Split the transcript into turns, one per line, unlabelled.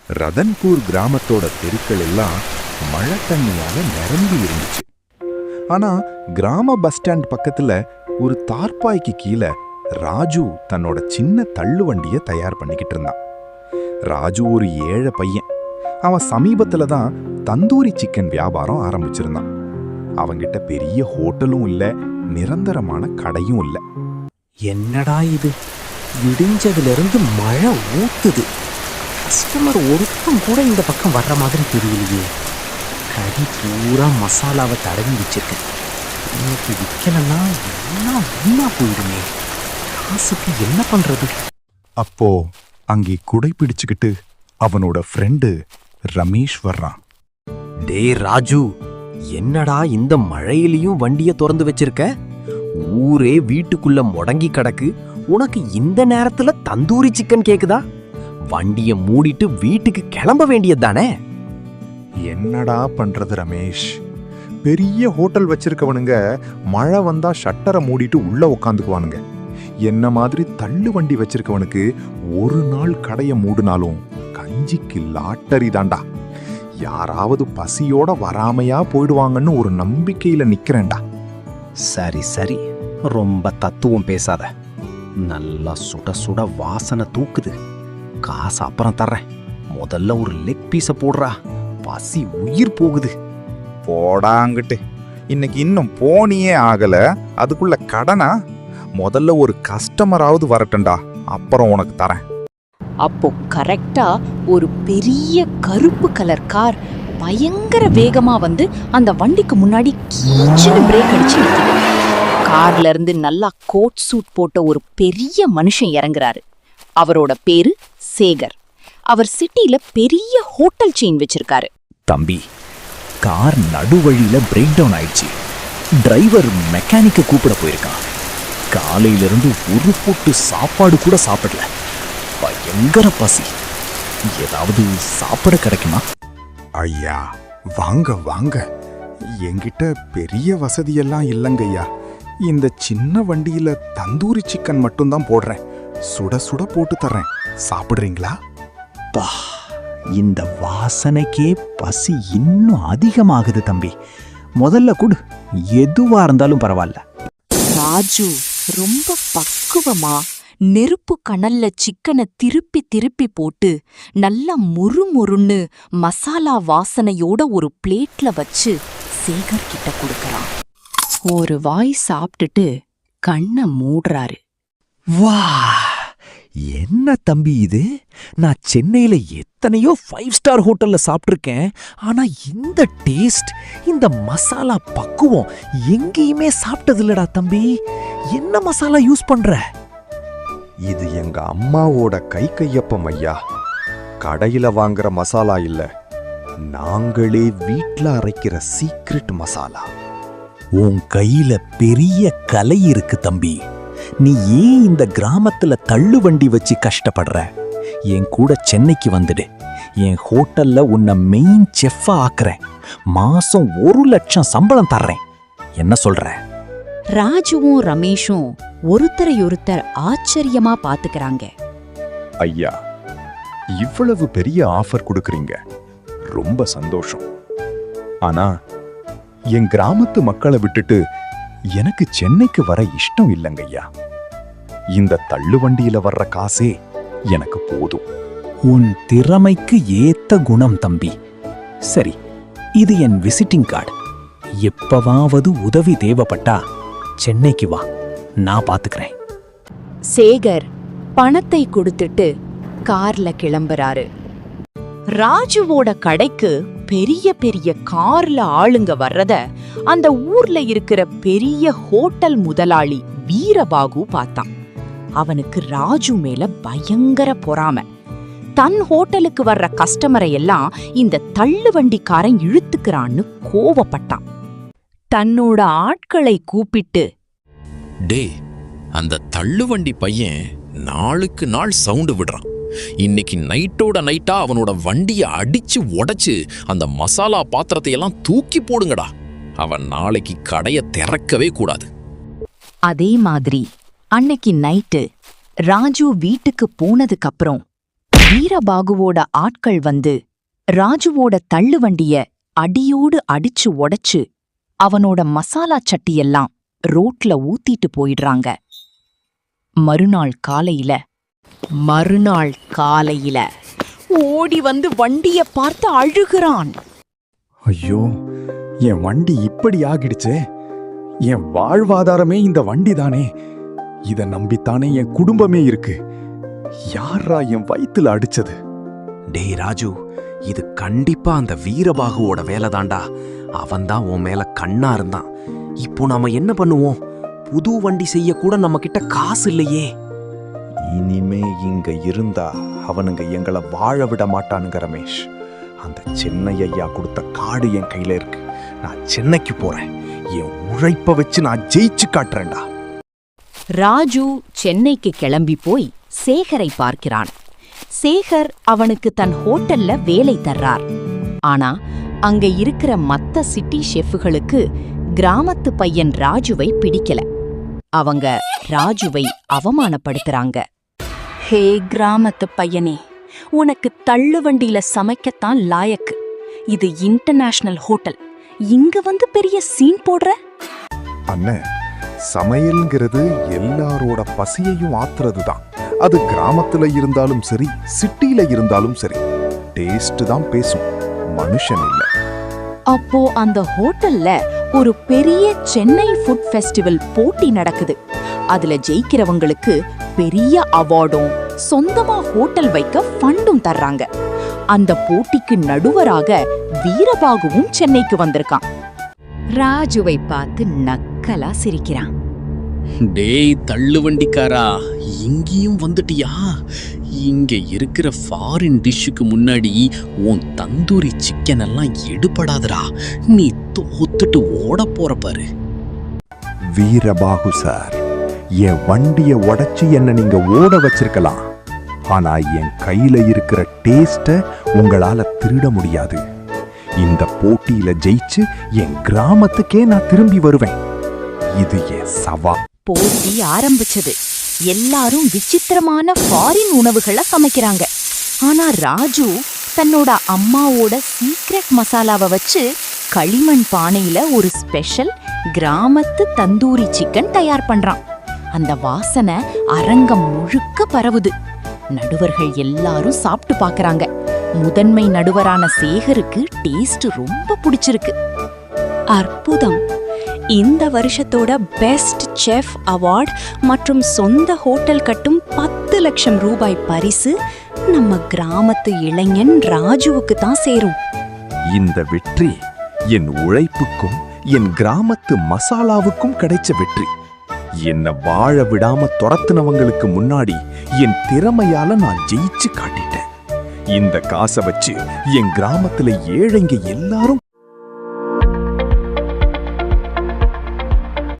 ரதன்பூர் கிராமத்தோட தெருக்கள் எல்லாம் மழை தண்ணியால நிரம்பி இருந்துச்சு. ஆனா கிராம பஸ் ஸ்டாண்ட் பக்கத்துல ஒரு தார்பாய்க்கு கீழே ராஜு தன்னோட சின்ன தள்ளு வண்டிய தயார் பண்ணிக்கிட்டு இருந்தான். ராஜு ஒரு ஏழை பையன். அவன் சமீபத்துல தான் தந்தூரி சிக்கன் வியாபாரம் ஆரம்பிச்சிருந்தான். அவங்கிட்ட பெரிய ஹோட்டலும் இல்ல, நிரந்தரமான கடையும் இல்ல.
என்னடா இது, விடிஞ்சதுல மழை ஊத்துது. கஸ்டமர் ஒருத்தம் கூட இந்த பக்கம் வர்ற மாதிரி தெரியலையே. கறி பூரா மசாலாவை தடவி வச்சிருக்கேன். இன்னைக்கு விற்கலன்னா எல்லாம் வீணா போயிடுமே. காசுக்கு என்ன பண்றது?
அப்போ அங்கே குடை பிடிச்சுக்கிட்டு அவனோட ஃப்ரெண்டு ரமேஷ் வர்றான்.
டே ராஜு, என்னடா இந்த மழையிலையும் வண்டிய திறந்து வச்சிருக்க? ஊரே வீட்டுக்குள்ள முடங்கி கிடக்கு, உனக்கு இந்த நேரத்துல தந்தூரி சிக்கன் கேக்குதா? வண்டிய மூடிட்டு வீட்டுக்கு கிளம்ப வேண்டியதுதானே?
என்னடா பண்றது ரமேஷ், பெரிய ஹோட்டல் வச்சிருக்கவனுங்க மழை வந்தா ஷட்டரை மூடிட்டு உள்ள உக்காந்துக்குவானுங்க. என்ன மாதிரி தள்ளு வண்டி வச்சிருக்கவனுக்கு ஒரு நாள் கடைய மூடினாலும் கஞ்சிக்கு லாட்டரி தாண்டா. யாராவது பசியோட வராமையா போயிடுவாங்கன்னு ஒரு நம்பிக்கையில நிக்கிறேன்டா.
சரி சரி, ரொம்ப தத்துவம் பேசாத. நல்லா சுட சுட வாசனை தூக்குது. காசு அப்புறம் தர்றேன், முதல்ல ஒரு லெக் பீஸ போடுறா. பசி உயிர் போகுது.
போடாங்கிட்டு, இன்னைக்கு இன்னும் போனியே ஆகல, அதுக்குள்ள கடனா? முதல்ல ஒரு கஸ்டமராவது வரட்டும்டா, அப்புறம் உனக்கு தரேன்.
அப்போ கரெக்டா ஒரு பெரிய கருப்பு கலர் கார் பயங்கர வேகமா வந்து அந்த வண்டிக்கு முன்னாடி கீச்சுன்னு பிரேக் அடிச்சு நிக்குது. கார்ல இருந்து நல்லா கோட் சூட் போட்ட ஒரு பெரிய மனுஷன் இறங்குறாரு. அவரோட பேரு சேகர். அவர் சிட்டில பெரிய ஹோட்டல் செயின் வச்சிருக்காரு.
தம்பி, கார் நடுவழியில பிரேக் டவுன் ஆயிடுச்சு. டிரைவர் மெக்கானிக்க கூப்பிட போயிருக்கான். காலையிலிருந்து ஒரு பொட்டு சாப்பாடு கூட சாப்பிடல. பயங்கர பசி. ஏதாவது சாப்பிட கிடைக்குமா?
ஐயா வாங்க வாங்க, என்கிட்ட பெரிய வசதியெல்லாம் இல்லைங்கய்யா. இந்த சின்ன வண்டியில தந்தூரி சிக்கன் மட்டும்தான் போடுறேன். சுட சுட போட்டு தர்றேன், சாப்பிடுறீங்களா?
பா, இந்த வாசனைக்கே பசி இன்னும் அதிகமாகுது தம்பி. முதல்ல கொடு, எதுவா இருந்தாலும் பரவாயில்ல.
ராஜு ரொம்ப பக்குவமா நெருப்பு கனல்ல சிக்கனை திருப்பி திருப்பி போட்டு நல்லா முறுமுறுன்னு மசாலா வாசனையோட ஒரு பிளேட்ல வச்சு சேகர் கிட்ட கொடுக்கறான். ஒரு வாய் சாப்பிட்டுட்டு கண்ணை மூடுறாரு.
வா, என்ன தம்பி இது? நான் சென்னையில எத்தனையோ 5 ஸ்டார் ஹோட்டல்ல சாப்பிட்டிருக்கேன். ஆனா இந்த டேஸ்ட், இந்த மசாலா பக்குவம் எங்கேயுமே சாப்பிட்டது இல்லடா தம்பி. என்ன மசாலா யூஸ் பண்ற?
இது எங்க அம்மாவோட கையப்பம் ஐயா. கடையில வாங்குற மசாலா இல்ல, நாங்களே வீட்ல அரைக்கிற சீக்ரெட் மசாலா.
உன் கையில பெரிய கலை இருக்கு தம்பி. நீ ஏன் இந்த கிராமத்துல தள்ளு வண்டி வச்சு கஷ்டப்படுற? என் கூட சென்னைக்கு வந்துடு. என் ஹோட்டல்ல உன்னை மெயின் செஃப்பா ஆக்குறேன். மாசம் 1 லட்சம் சம்பளம் தர்றேன். என்ன சொல்ற?
ராஜுவும் ரமேஷும் ஒருத்தரையொருத்தர் ஆச்சரியமா பாத்துக்கிறாங்க.
ஐயா, இவ்வளவு பெரிய ஆஃபர் கொடுக்கறீங்க, ரொம்ப சந்தோஷம். ஆனா என் கிராமத்து மக்களை விட்டுட்டு எனக்கு சென்னைக்கு வர இஷ்டம் இல்லைங்கய்யா. இந்த தள்ளு வண்டியில வர்ற காசே எனக்கு போதும்.
உன் திறமைக்கு ஏத்த குணம் தம்பி. சரி, இது என் விசிட்டிங் கார்டு. எப்பவாவது உதவி தேவைப்பட்டா சென்னைக்கு வா, நான் பாத்துக்கிறேன்.
சேகர் பணத்தை கொடுத்துட்டு கார்ல கிளம்புறாரு. ராஜுவோட கடைக்கு பெரிய பெரிய கார்ல ஆளுங்க வர்றத அந்த ஊர்ல இருக்கிற பெரிய ஹோட்டல் முதலாளி வீரபாகு பார்த்தான். அவனுக்கு ராஜு மேல பயங்கர பொறாமை. தன் ஹோட்டலுக்கு வர்ற கஸ்டமரை எல்லாம் இந்த தள்ளுவண்டிக்காரன் இழுத்துக்கிறான்னு கோவப்பட்டான். தன்னோட ஆட்களை கூப்பிட்டு,
டே, அந்த தள்ளுவண்டி பையன் நாளுக்கு நாள் சவுண்டு விடுறான். இன்னைக்கு நைட்டோட நைட்டா அவனோட வண்டியை அடிச்சு உடைச்சு அந்த மசாலா பாத்திரத்தை எல்லாம் தூக்கி போடுங்கடா. அவன் நாளைக்கு கடையை திறக்கவே கூடாது.
அதே மாதிரி அன்னைக்கு நைட்டு ராஜு வீட்டுக்கு போனதுக்கு அப்புறம் வீரபாகுவோட ஆட்கள் வந்து ராஜுவோட தள்ளுவண்டிய அடியோடு அடிச்சு உடைச்சு அவனோட மசாலா சட்டியெல்லாம் ரோட்ல ஊத்திட்டு போயிடுறாங்க. மறுநாள் காலையில ஓடி வந்து வண்டிய பார்த்து அழுகிறான்.
ஐயோ, என் வண்டி இப்படி ஆகிடுச்சே. என் வாழ்வாதாரமே இந்த வண்டி தானே. இத நம்பித்தானே என் குடும்பமே இருக்கு. யாரா என் வயித்துல அடிச்சது?
டேய் ராஜு, இது கண்டிப்பா அந்த வீரபாகுவோட வேலைதான்டா. அவன்தான் உன் மேல கண்ணா இருந்தான். இப்போ நாம என்ன பண்ணுவோம்? புது வண்டி செய்ய கூட நம்ம கிட்ட காசு இல்லையே. இனிமே இங்க இருந்தா அவனுங்க எங்களை வாழ விட மாட்டானுங்க ரமேஷ். அந்த சென்னை ஐயா கொடுத்த காடு என் கையில இருக்கு. நான் சென்னைக்கு போறேன். என் உழைப்ப வச்சு நான் ஜெயிச்சு காட்டுறேன்டா.
ராஜு சென்னைக்கு கிளம்பி போய் சேகரை பார்க்கிறான். சேகர் அவனுக்கு தன் ஹோட்டல்ல வேலை தர்றார். ஆனா அங்க இருக்கிற மத்த சிட்டி ஷெஃப்களுக்கு கிராமத்து பையன் ராஜுவை பிடிக்கல. அவங்க ராஜுவை அவமானப்படுத்துறாங்க. ஹே கிராமத்து பையனே, உனக்கு தள்ளுவண்டியில சமைக்கத்தான் லாயக்கு. இது இன்டர்நேஷனல் ஹோட்டல். இங்க வந்து பெரிய சீன் போடுற?
அண்ணே, சமையல்ங்கிறது எல்லாரோட பசியையும் ஆத்துறது தான். அது கிராமத்துல இருந்தாலும் சரி, சிட்டியில இருந்தாலும் சரி, டேஸ்ட் தான் பேசும், மனுஷன் இல்ல.
அப்போ அந்த ஹோட்டல்ல ஒரு பெரிய சென்னை ஃபுட் ஃபெஸ்டிவல் போட்டி நடக்குது. அதுல ஜெயிக்கிறவங்களுக்கு பெரிய அவார்டும் சொந்தமா ஹோட்டல் வைக்க ஃபண்டும் தர்றாங்க. அந்த போட்டிக்கு நடுவராக வீரபாகுவும் சென்னைக்கு வந்திருக்கான். ராஜுவை பார்த்து நக்கலா சிரிக்கிறான்.
டேய் தள்ளுவண்டிக்காரா, இங்கேயும் வந்துட்டியா? இங்க இருக்கிற ஃபாரின் டிஷ்ஷுக்கு முன்னாடி உன் தந்தூரி சிக்கன் எல்லாம் எடுபடாதடா. நீ தோத்துட்டு ஓட போற பாரு.
வீரபாகு சார், என் வண்டிய உடைச்சு என்ன நீங்க ஓட வச்சிருக்கலாம். ஆனா என் கையில இருக்கிற டேஸ்ட உங்களால திருட முடியாது. இந்த போட்டியில ஜெயிச்சு என் கிராமத்துக்கே நான் திரும்பி வருவேன். இது என் சவால்.
போட்டி ஆரம்பிச்சது. எல்லாரும் விசித்திரமான ஃபாரின் உணவுகளை சமைக்கிறாங்க. ஆனா ராஜு தன்னோட அம்மாவோட சீக்ரெட் மசாலாவை வச்சு களிமண் பானையில ஒரு ஸ்பெஷல் கிராமத்து தந்தூரி சிக்கன் தயார் பண்றான். அந்த வாசனை அரங்கம் முழுக்க பரவுது. நடுவர்கள் எல்லாரும் சாப்பிட்டு பார்க்கறாங்க. முதன்மை நடுவரான சேகருக்கு டேஸ்ட் ரொம்ப பிடிச்சிருக்கு. அற்புதம்! இந்த வருஷத்தோட பெஸ்ட் செஃப் அவார்ட் மற்றும் சொந்த ஹோட்டல் கட்டும் 10 லட்சம் ரூபாய் பரிசு நம்ம கிராமத்து இளைஞன் ராஜுவுக்கு தான் சேரும்.
இந்த வெற்றி என் உழைப்புக்கும் என் கிராமத்து மசாலாவுக்கும் கிடைச்ச வெற்றி. என்னை வாழ விடாம துரத்துனவங்களுக்கு முன்னாடி என் திறமையால நான் ஜெயிச்சு காட்டிட்டேன். இந்த காசை வச்சு என் கிராமத்துல ஏழைங்க எல்லாரும்